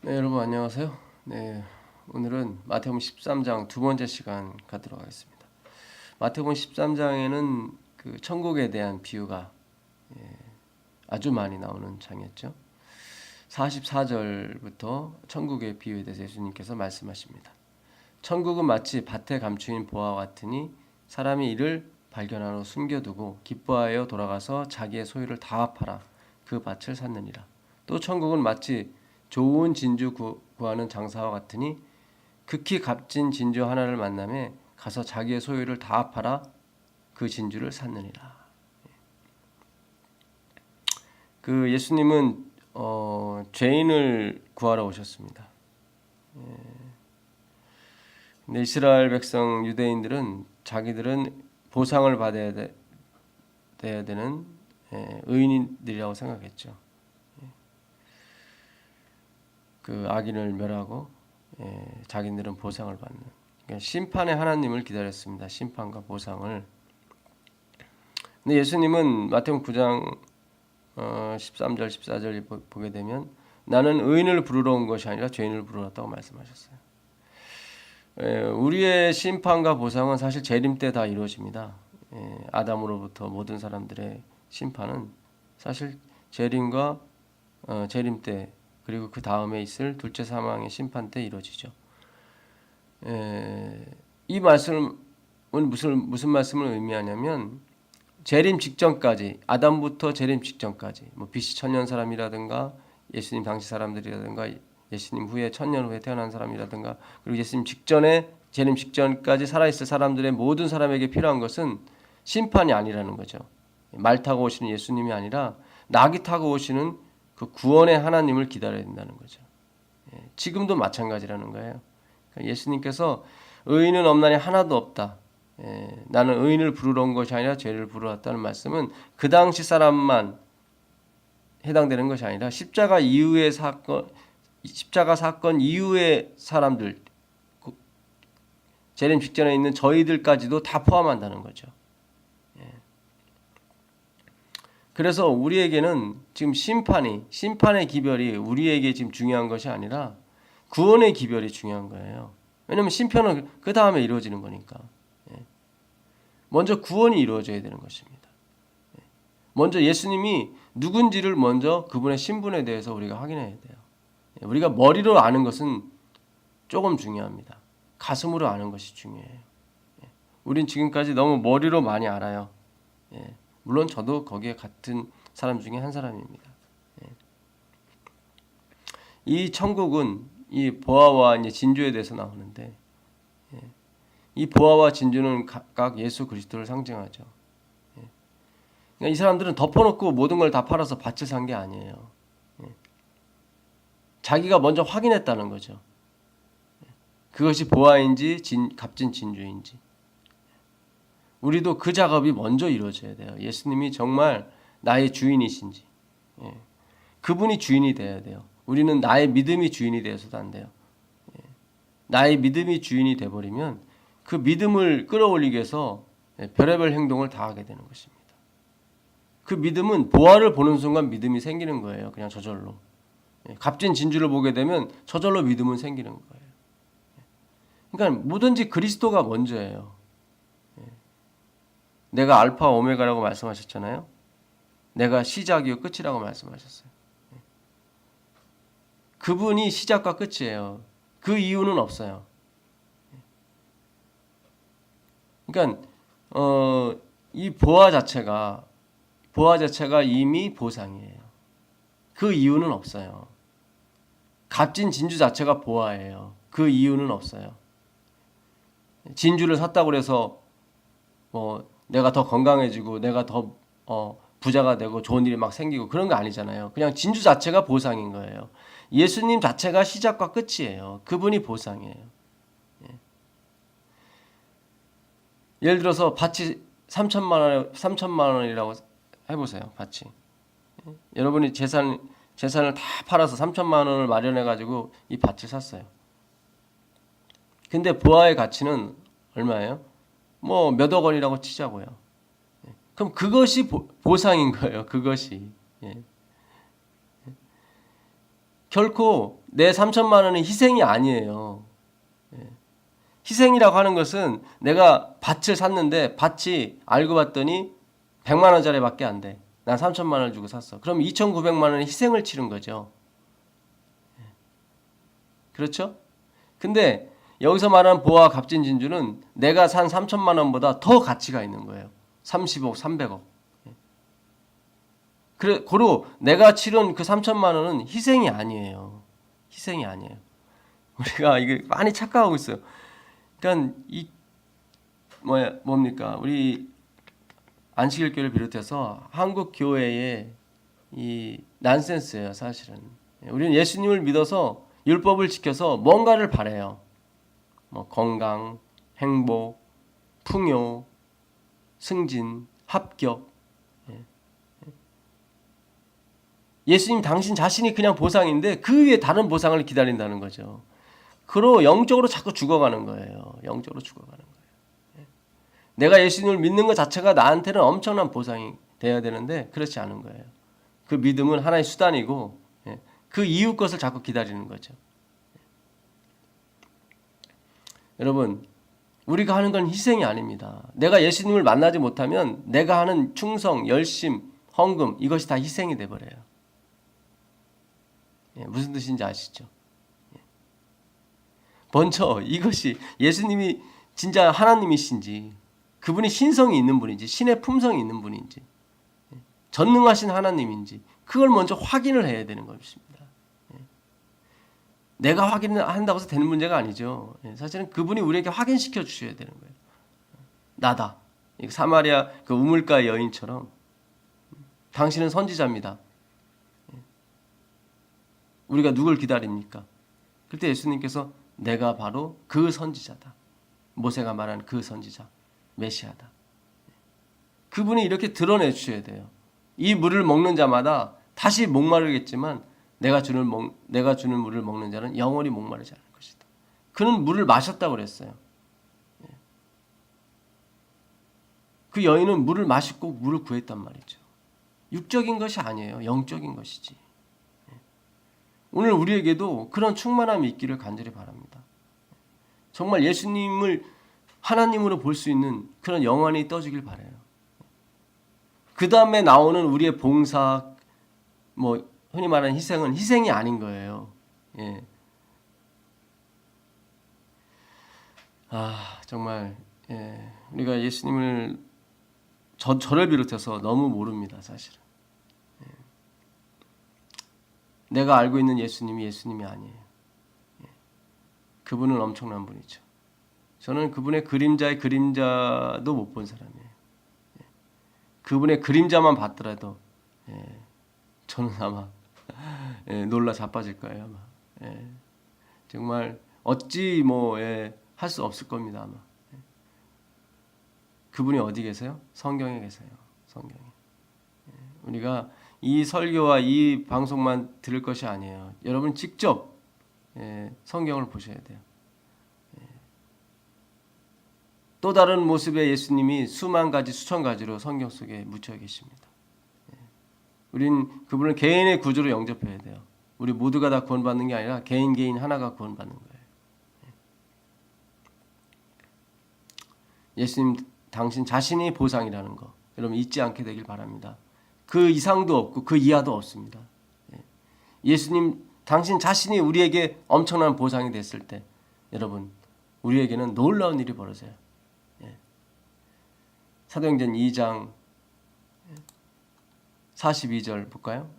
네, 여러분 안녕하세요. 네, 오늘은 마태복음 13장 두 번째 시간 가도록 하겠습니다. 마태복음 13장에는 그 천국에 대한 비유가 아주 많이 나오는 장이었죠. 44절부터 천국의 비유에 대해서 예수님께서 말씀하십니다. 천국은 마치 밭에 감추인 보화와 같으니 사람이 이를 발견한 후 숨겨두고 기뻐하여 돌아가서 자기의 소유를 다 팔아 그 밭을 샀느니라. 또 천국은 마치 좋은 진주 구하는 장사와 같으니 극히 값진 진주 하나를 만남에 가서 자기의 소유를 다 팔아 그 진주를 샀느니라. 그 예수님은 죄인을 구하러 오셨습니다. 근데 이스라엘 백성 유대인들은 자기들은 보상을 받아야 되는 의인들이라고 생각했죠. 그 악인을 멸하고 자기들은 보상을 받는, 그러니까 심판의 하나님을 기다렸습니다. 심판과 보상을. 근데 예수님은 마태복음 9장 13절 14절 보게 되면 나는 의인을 부르러 온 것이 아니라 죄인을 부르러 왔다고 말씀하셨어요. 우리의 심판과 보상은 사실 재림 때 다 이루어집니다. 아담으로부터 모든 사람들의 심판은 사실 재림과 재림 때, 그리고 그 다음에 있을 둘째 사망의 심판 때 이루어지죠. 이 말씀은 무슨 말씀을 의미하냐면 재림 직전까지, 아담부터 재림 직전까지, 뭐 BC 천년 사람이라든가 예수님 당시 사람들이라든가 예수님 후에 천년 후에 태어난 사람이라든가, 그리고 예수님 직전에 재림 직전까지 살아있을 사람들의 모든 사람에게 필요한 것은 심판이 아니라는 거죠. 말 타고 오시는 예수님이 아니라 나귀 타고 오시는 그 구원의 하나님을 기다려야 된다는 거죠. 지금도 마찬가지라는 거예요. 그러니까 예수님께서 의인은 없나니 하나도 없다. 나는 의인을 부르러 온 것이 아니라 죄를 부르러 왔다는 말씀은 그 당시 사람만 해당되는 것이 아니라 십자가 사건 이후의 사람들, 재림 직전에 있는 저희들까지도 다 포함한다는 거죠. 그래서 우리에게는 지금 심판의 기별이 우리에게 지금 중요한 것이 아니라 구원의 기별이 중요한 거예요. 왜냐하면 심판은 그 다음에 이루어지는 거니까. 먼저 구원이 이루어져야 되는 것입니다. 먼저 예수님이 누군지를 먼저 그분의 신분에 대해서 우리가 확인해야 돼요. 우리가 머리로 아는 것은 조금 중요합니다. 가슴으로 아는 것이 중요해요. 우린 지금까지 너무 머리로 많이 알아요. 물론 저도 거기에 같은 사람 중에 한 사람입니다. 이 천국은 이 보화와 이제 진주에 대해서 나오는데, 이 보화와 진주는 각각 예수 그리스도를 상징하죠. 그러니까 이 사람들은 덮어놓고 모든 걸 다 팔아서 밭을 산 게 아니에요. 자기가 먼저 확인했다는 거죠. 그것이 보화인지 값진 진주인지. 우리도 그 작업이 먼저 이루어져야 돼요. 예수님이 정말 나의 주인이신지, 그분이 주인이 돼야 돼요. 우리는 나의 믿음이 주인이 되어서도 안 돼요. 나의 믿음이 주인이 돼버리면 그 믿음을 끌어올리기 위해서 별의별 행동을 다 하게 되는 것입니다. 그 믿음은 보화를 보는 순간 믿음이 생기는 거예요. 그냥 저절로. 값진 진주를 보게 되면 저절로 믿음은 생기는 거예요. 그러니까 뭐든지 그리스도가 먼저예요. 내가 알파 오메가라고 말씀하셨잖아요. 내가 시작이요 끝이라고 말씀하셨어요. 그분이 시작과 끝이에요. 그 이유는 없어요. 그러니까 이 보화 자체가 이미 보상이에요. 그 이유는 없어요. 값진 진주 자체가 보화예요. 그 이유는 없어요. 진주를 샀다고 해서 내가 더 건강해지고 내가 더 부자가 되고 좋은 일이 막 생기고 그런 거 아니잖아요. 그냥 진주 자체가 보상인 거예요. 예수님 자체가 시작과 끝이에요. 그분이 보상이에요. 예를 들어서 밭이 3천만 원이라고 해보세요. 밭이. 여러분이 재산을 다 팔아서 3천만 원을 마련해 가지고 이 밭을 샀어요. 근데 보화의 가치는 얼마예요? 뭐 몇억 원이라고 치자고요. 그럼 그것이 보상인 거예요. 그것이. 결코 내 3천만 원은 희생이 아니에요. 희생이라고 하는 것은 내가 밭을 샀는데 밭이 알고 봤더니 100만 원짜리밖에 안 돼. 난 3천만 원을 주고 샀어. 그럼 2,900만 원의 희생을 치른 거죠. 그렇죠? 근데 여기서 말하는 보화 값진 진주는 내가 산 3천만 원보다 더 가치가 있는 거예요. 30억, 300억. 그래, 고로 내가 치른 그 3천만 원은 희생이 아니에요. 희생이 아니에요. 우리가 이게 많이 착각하고 있어요. 그러니까 뭡니까? 우리 안식일교를 비롯해서 한국 교회의 이 난센스예요, 사실은. 우리는 예수님을 믿어서 율법을 지켜서 뭔가를 바래요. 뭐 건강, 행복, 풍요, 승진, 합격. 예수님 당신 자신이 그냥 보상인데 그 위에 다른 보상을 기다린다는 거죠. 그로 영적으로 자꾸 죽어가는 거예요. 영적으로 죽어가는 거예요. 내가 예수님을 믿는 것 자체가 나한테는 엄청난 보상이 돼야 되는데 그렇지 않은 거예요. 그 믿음은 하나의 수단이고 그 이후 것을 자꾸 기다리는 거죠. 여러분, 우리가 하는 건 희생이 아닙니다. 내가 예수님을 만나지 못하면 내가 하는 충성, 열심, 헌금 이것이 다 희생이 돼버려요. 무슨 뜻인지 아시죠? 먼저 이것이 예수님이 진짜 하나님이신지 그분이 신성이 있는 분인지 신의 품성이 있는 분인지 전능하신 하나님인지 그걸 먼저 확인을 해야 되는 것입니다. 내가 확인을 한다고 해서 되는 문제가 아니죠. 사실은 그분이 우리에게 확인시켜 주셔야 되는 거예요. 나다. 사마리아 그 우물가 여인처럼 당신은 선지자입니다. 우리가 누굴 기다립니까? 그때 예수님께서 내가 바로 그 선지자다. 모세가 말한 그 선지자, 메시아다. 그분이 이렇게 드러내 주셔야 돼요. 이 물을 먹는 자마다 다시 목마르겠지만 내가 주는 물을 먹는 자는 영원히 목마르지 않을 것이다. 그는 물을 마셨다고 그랬어요. 그 여인은 물을 마시고 물을 구했단 말이죠. 육적인 것이 아니에요. 영적인 것이지. 오늘 우리에게도 그런 충만함이 있기를 간절히 바랍니다. 정말 예수님을 하나님으로 볼 수 있는 그런 영안이 떠주길 바라요. 그 다음에 나오는 우리의 봉사, 흔히 말하는 희생은 희생이 아닌 거예요. 정말 우리가 예수님을 저를 비롯해서 너무 모릅니다, 사실은. 내가 알고 있는 예수님이 예수님이 아니에요. 그분은 엄청난 분이죠. 저는 그분의 그림자의 그림자도 못 본 사람이에요. 그분의 그림자만 봤더라도 저는 아마 놀라 자빠질 거예요. 아마. 정말 어찌 할 수 없을 겁니다. 아마. 그분이 어디 계세요? 성경에 계세요. 성경에. 우리가 이 설교와 이 방송만 들을 것이 아니에요. 여러분 직접 성경을 보셔야 돼요. 또 다른 모습의 예수님이 수만 가지 수천 가지로 성경 속에 묻혀 계십니다. 우린 그분을 개인의 구조로 영접해야 돼요. 우리 모두가 다 구원받는 게 아니라 개인 하나가 구원받는 거예요. 예수님 당신 자신이 보상이라는 거 여러분 잊지 않게 되길 바랍니다. 그 이상도 없고 그 이하도 없습니다. 예수님 당신 자신이 우리에게 엄청난 보상이 됐을 때 여러분 우리에게는 놀라운 일이 벌어져요. 사도행전 2장 42절 볼까요?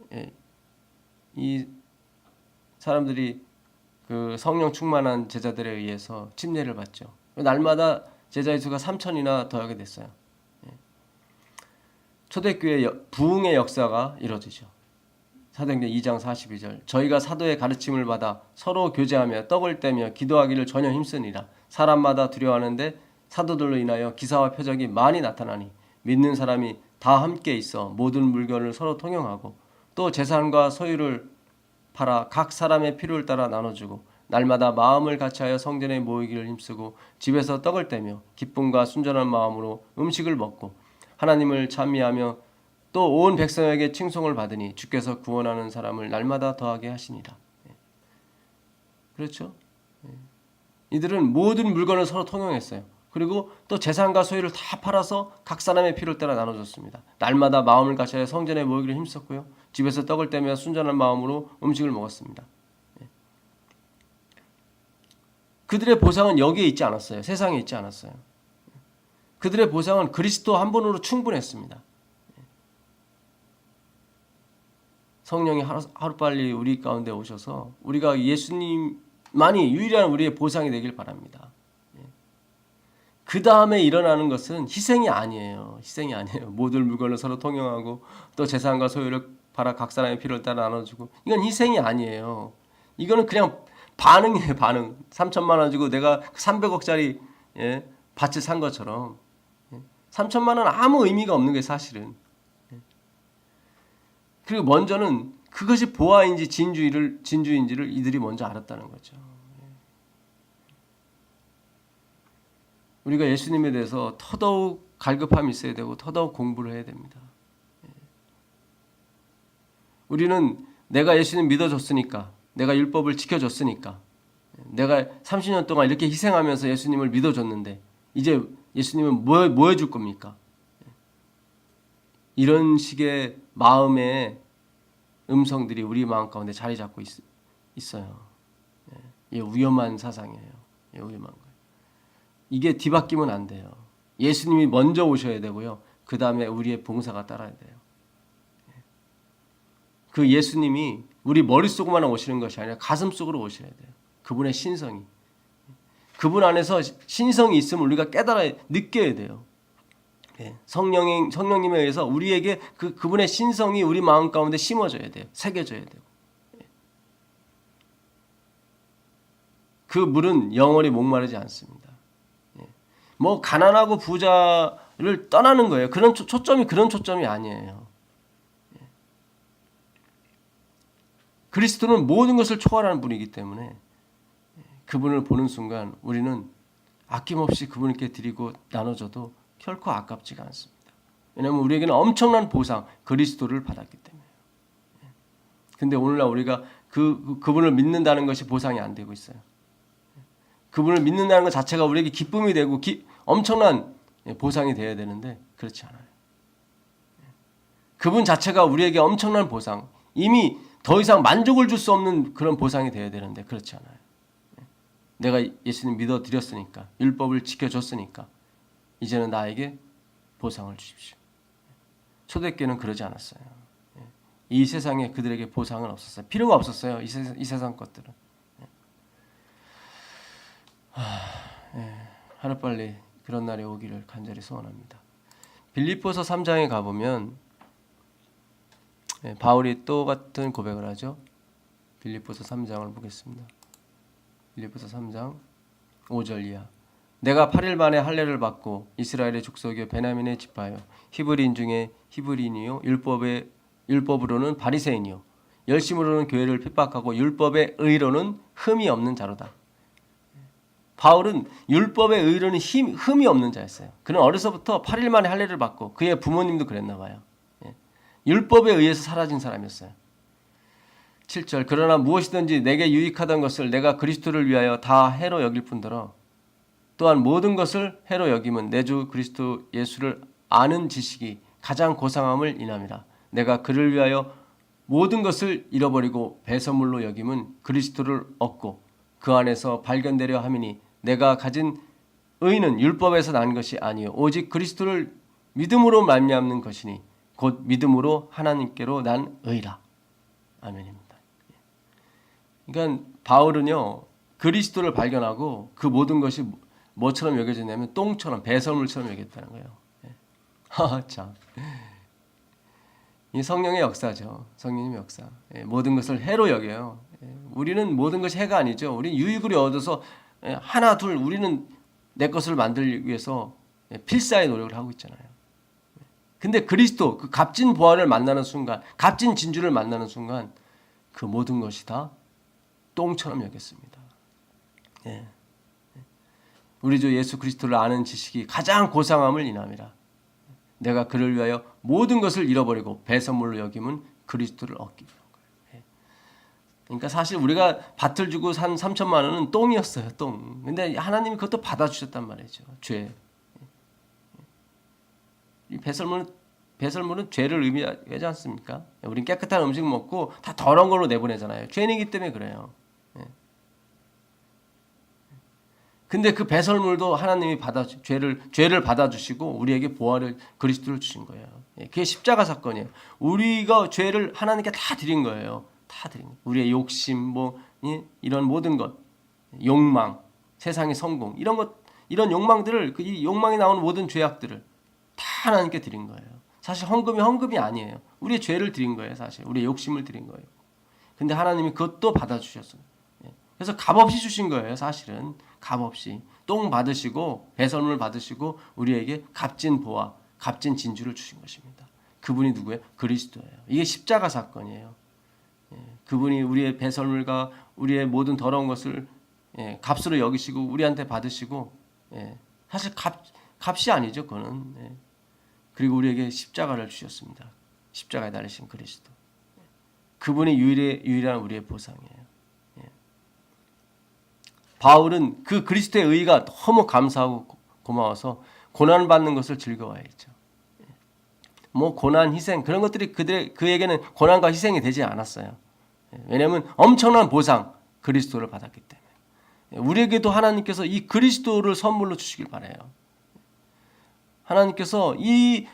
이 사람들이 그 성령 충만한 제자들에 의해서 침례를 받죠. 날마다 제자의 수가 3,000이나 더하게 됐어요. 초대교회 부흥의 역사가 이루어지죠. 사도행전 2장 42절 저희가 사도의 가르침을 받아 서로 교제하며 떡을 떼며 기도하기를 전혀 힘쓰니라. 사람마다 두려워하는데 사도들로 인하여 기사와 표적이 많이 나타나니 믿는 사람이 다 함께 있어 모든 물건을 서로 통용하고 또 재산과 소유를 팔아 각 사람의 필요를 따라 나눠주고 날마다 마음을 같이하여 성전에 모이기를 힘쓰고 집에서 떡을 떼며 기쁨과 순전한 마음으로 음식을 먹고 하나님을 찬미하며 또 온 백성에게 칭송을 받으니 주께서 구원하는 사람을 날마다 더하게 하시니라. 그렇죠? 이들은 모든 물건을 서로 통용했어요. 그리고 또 재산과 소유를 다 팔아서 각 사람의 필요를 따라 나눠줬습니다. 날마다 마음을 같이 성전에 모이기를 힘썼고요. 집에서 떡을 떼며 순전한 마음으로 음식을 먹었습니다. 그들의 보상은 여기에 있지 않았어요. 세상에 있지 않았어요. 그들의 보상은 그리스도 한 분으로 충분했습니다. 성령이 하루빨리 우리 가운데 오셔서 우리가 예수님만이 유일한 우리의 보상이 되길 바랍니다. 그 다음에 일어나는 것은 희생이 아니에요. 희생이 아니에요. 모든 물건을 서로 통용하고 또 재산과 소유를 팔아 각 사람의 필요를 따라 나눠주고, 이건 희생이 아니에요. 이거는 그냥 반응이에요. 반응. 3천만 원 주고 내가 300억짜리 밭을 산 것처럼 3천만 원 아무 의미가 없는 게 사실은. 그리고 먼저는 그것이 보아인지 진주인지를 이들이 먼저 알았다는 거죠. 우리가 예수님에 대해서 더더욱 갈급함이 있어야 되고 더더욱 공부를 해야 됩니다. 우리는 내가 예수님 믿어줬으니까, 내가 율법을 지켜줬으니까, 내가 30년 동안 이렇게 희생하면서 예수님을 믿어줬는데 이제 예수님은 뭐 해줄 겁니까? 이런 식의 마음의 음성들이 우리 마음 가운데 자리 잡고 있어요. 이게 위험한 사상이에요. 위험한 거예요. 이게 뒤바뀌면 안 돼요. 예수님이 먼저 오셔야 되고요. 그 다음에 우리의 봉사가 따라야 돼요. 그 예수님이 우리 머릿속만 오시는 것이 아니라 가슴속으로 오셔야 돼요. 그분의 신성이. 그분 안에서 신성이 있으면 우리가 깨달아야, 느껴야 돼요. 성령님에 의해서 우리에게 그분의 신성이 우리 마음 가운데 심어져야 돼요. 새겨져야 돼요. 그 물은 영원히 목마르지 않습니다. 뭐 가난하고 부자를 떠나는 거예요. 그런 초점이 아니에요. 그리스도는 모든 것을 초월하는 분이기 때문에 그분을 보는 순간 우리는 아낌없이 그분께 드리고 나눠줘도 결코 아깝지가 않습니다. 왜냐하면 우리에게는 엄청난 보상, 그리스도를 받았기 때문에. 근데 오늘날 우리가 그분을 믿는다는 것이 보상이 안 되고 있어요. 그분을 믿는다는 것 자체가 우리에게 기쁨이 되고 엄청난 보상이 되어야 되는데 그렇지 않아요. 그분 자체가 우리에게 엄청난 보상, 이미 더 이상 만족을 줄 수 없는 그런 보상이 되어야 되는데 그렇지 않아요. 내가 예수님 믿어드렸으니까, 율법을 지켜줬으니까 이제는 나에게 보상을 주십시오. 초대교회는 그러지 않았어요. 이 세상에 그들에게 보상은 없었어요. 필요가 없었어요. 이 세상 것들은. 하루빨리 그런 날이 오기를 간절히 소원합니다. 빌립보서 3장에 가보면 바울이 또 같은 고백을 하죠. 빌립보서 3장을 보겠습니다. 빌립보서 3장 5절 이하. 내가 8일 만에 할례를 받고 이스라엘의 족속이요 베냐민의 지파요 히브리인 중에 히브리인이요 율법으로는 바리새인이요 열심으로는 교회를 핍박하고 율법의 의로는 흠이 없는 자로다. 바울은 율법의 의로는 흠이 없는 자였어요. 그는 어려서부터 8일 만에 할례를 받고 그의 부모님도 그랬나 봐요. 율법에 의해서 사라진 사람이었어요. 7절. 그러나 무엇이든지 내게 유익하던 것을 내가 그리스도를 위하여 다 해로 여길 뿐더러 또한 모든 것을 해로 여김은 내 주 그리스도 예수를 아는 지식이 가장 고상함을 인함이라. 내가 그를 위하여 모든 것을 잃어버리고 배설물로 여김은 그리스도를 얻고 그 안에서 발견되려 함이니 내가 가진 의는 율법에서 난 것이 아니요 오직 그리스도를 믿음으로 말미암는 것이니 곧 믿음으로 하나님께로 난 의라. 아멘입니다. 그러니까 바울은요 그리스도를 발견하고 그 모든 것이 뭐처럼 여겨졌냐면 똥처럼 배설물처럼 여겼다는 거예요. 참. 이 성령의 역사죠. 성령님의 역사. 모든 것을 해로 여겨요. 우리는 모든 것이 해가 아니죠. 우리는 유익을 얻어서 하나 둘 우리는 내 것을 만들기 위해서 필사의 노력을 하고 있잖아요. 근데 그리스도 그 값진 보화를 만나는 순간, 값진 진주를 만나는 순간 그 모든 것이 다 똥처럼 여겼습니다. 우리 주 예수 그리스도를 아는 지식이 가장 고상함을 인함이라. 내가 그를 위하여 모든 것을 잃어버리고 배설물로 여김은 그리스도를 얻기 위한 거예요. 그러니까 사실 우리가 밭을 주고 산 3천만 원은 똥이었어요, 똥. 근데 하나님이 그것도 받아주셨단 말이죠, 죄. 이 배설물은 죄를 의미하지 않습니까? 우린 깨끗한 음식 먹고 다 더러운 걸로 내보내잖아요. 죄인이기 때문에 그래요. 근데 그 배설물도 하나님이 죄를 받아주시고 우리에게 보화를 그리스도를 주신 거예요. 그게 십자가 사건이에요. 우리가 죄를 하나님께 다 드린 거예요. 다 드린 거예요. 우리의 욕심, 이런 모든 것, 욕망, 세상의 성공, 이런 욕망들을, 이 욕망이 나오는 모든 죄악들을 다 하나님께 드린 거예요. 사실 헌금이 아니에요. 우리의 죄를 드린 거예요. 사실 우리의 욕심을 드린 거예요. 근데 하나님이 그것도 받아주셨어요. 그래서 값없이 주신 거예요. 사실은 값없이 똥 받으시고 배설물 받으시고 우리에게 값진 보화, 값진 진주를 주신 것입니다. 그분이 누구예요? 그리스도예요. 이게 십자가 사건이에요. 그분이 우리의 배설물과 우리의 모든 더러운 것을 값으로 여기시고 우리한테 받으시고, 사실 값이 아니죠. 그거는. 그리고 우리에게 십자가를 주셨습니다. 십자가에 달리신 그리스도. 그분이 유일한 우리의 보상이에요. 바울은 그 그리스도의 의가 너무 감사하고 고마워서 고난 받는 것을 즐거워했죠. 고난, 희생 그런 것들이 그에게는 고난과 희생이 되지 않았어요. 왜냐하면 엄청난 보상 그리스도를 받았기 때문에. 우리에게도 하나님께서 이 그리스도를 선물로 주시길 바라요. 하나님께서 이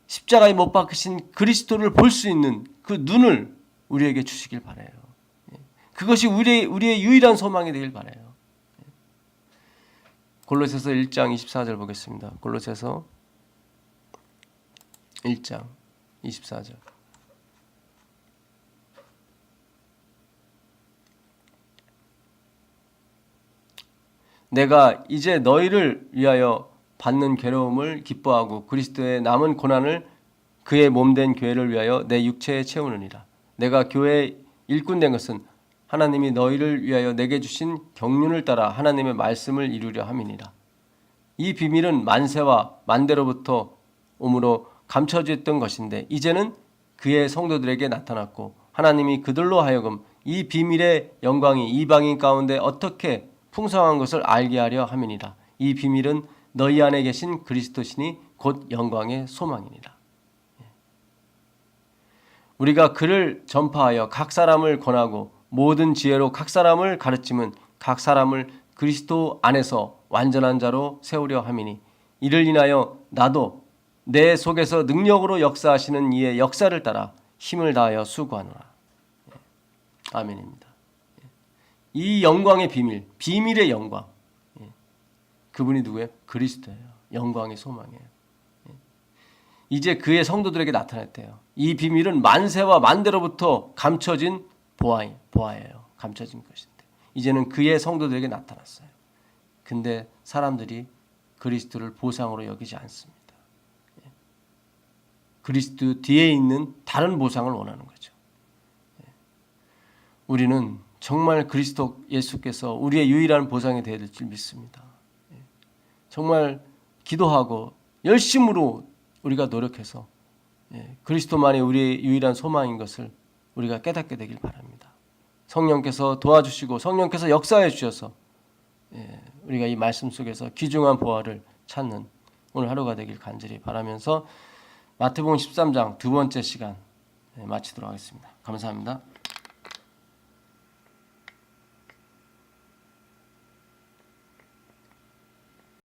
십자가에 못 박히신 그리스도를 볼 수 있는 그 눈을 우리에게 주시길 바라요. 그것이 우리의 유일한 소망이 되길 바라요. 골로새서 1장 24절 보겠습니다. 골로새서 1장 24절. 내가 이제 너희를 위하여 받는 괴로움을 기뻐하고 그리스도의 남은 고난을 그의 몸된 교회를 위하여 내 육체에 채우느니라. 내가 교회의 일꾼 된 것은 하나님이 너희를 위하여 내게 주신 경륜을 따라 하나님의 말씀을 이루려 함이니라. 이 비밀은 만세와 만대로부터 오므로 감춰졌던 것인데 이제는 그의 성도들에게 나타났고 하나님이 그들로 하여금 이 비밀의 영광이 이방인 가운데 어떻게 풍성한 것을 알게 하려 함이니라. 이 비밀은 너희 안에 계신 그리스도시니 곧 영광의 소망이니라. 우리가 그를 전파하여 각 사람을 권하고 모든 지혜로 각 사람을 가르치면 각 사람을 그리스도 안에서 완전한 자로 세우려 함이니 이를 인하여 나도 내 속에서 능력으로 역사하시는 이의 역사를 따라 힘을 다하여 수고하노라. 아멘입니다. 이 영광의 비밀의 영광. 그분이 누구예요? 그리스도예요. 영광의 소망이에요. 이제 그의 성도들에게 나타났대요. 이 비밀은 만세와 만대로부터 감춰진 보아예요. 감춰진 것인데 이제는 그의 성도들에게 나타났어요. 근데 사람들이 그리스도를 보상으로 여기지 않습니다. 그리스도 뒤에 있는 다른 보상을 원하는 거죠. 우리는 정말 그리스도 예수께서 우리의 유일한 보상이 되어야 될 줄 믿습니다. 정말 기도하고 열심으로 우리가 노력해서 그리스도만이 우리의 유일한 소망인 것을 우리가 깨닫게 되길 바랍니다. 성령께서 도와주시고 성령께서 역사해 주셔서 우리가 이 말씀 속에서 귀중한 보화를 찾는 오늘 하루가 되길 간절히 바라면서 마태복음 13장 두 번째 시간 마치도록 하겠습니다. 감사합니다.